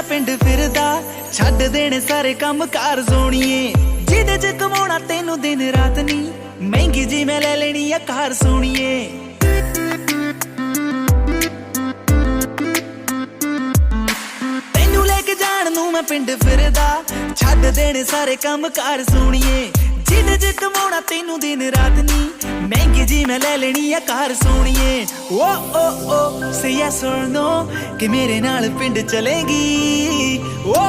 मैं पिंड फिरदा छड्ड देने सारे काम कार सोणीए जिदे च कमाउणा तैनू दिन रात नी महंगी जी मैं ले लेनी आ कार सोणीए तैनू लेके जाण नू मैं पिंड फिरदा छड्ड देने सारे काम कार सोणीए जिदे च कमाउणा तैनू दिन रात नी महंगी जी मैं ले लेनी आ कार सोणीए ओ से यस और नो कि मेरे नाल पिंड चलेगी ओ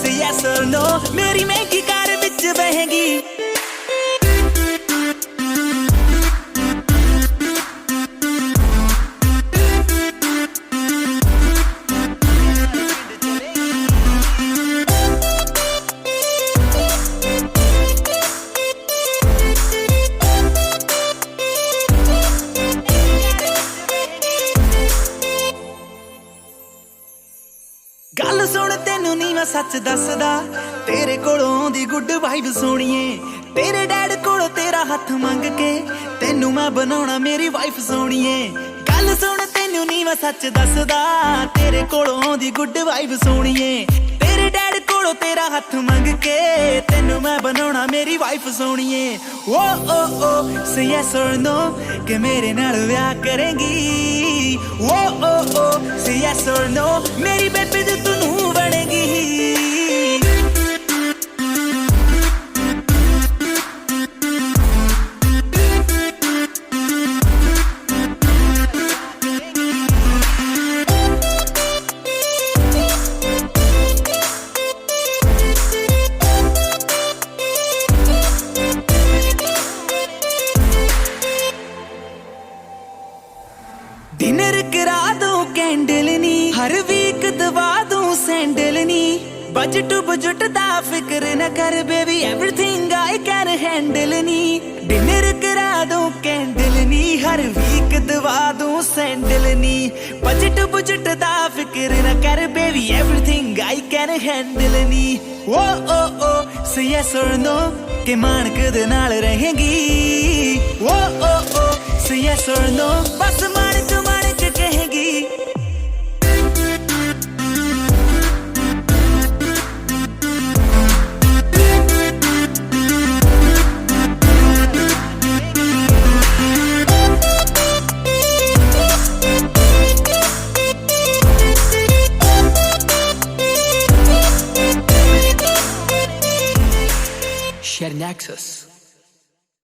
से यस और नो मेरी महंगी कार विच बहेगी गल सुन तेनू नी मैं सच दसदा तेरे कोलों आउंदी गुड वाइब सोणीए तेरे डैड कोलों तेरा हथ मंग के तेनू मैं बनाउणा मेरी वाइफ सोणीए गल सुन तेनू नी मैं सच दसदा तेरे कोलों आउंदी गुड वाइब सोणीए तेरे डैड कोलों तेरा हथ मंग के तेनू मैं बनाउणा मेरी वाइफ सोणीए ओ से यस और नो कि मेरे नाल ब्याह करेंगी ओ से यस और नो मेरी बेबी ते तू बनेगी डिनर करा दूं कैंडल नी हर वीक दवा दूं सैंडल नी बजट बजट दा फिक्र न कर baby everything I can handle knee dinner करा दूं कैंडल नी हर वीक दवा दूं सैंडल नी बजट बजट दा फिक्र न कर baby everything I can handle नी ओ से यस और नो कि मानक दे नाल रहेंगी ओ से यस और नो बस मानक कहेगी Share Nexus.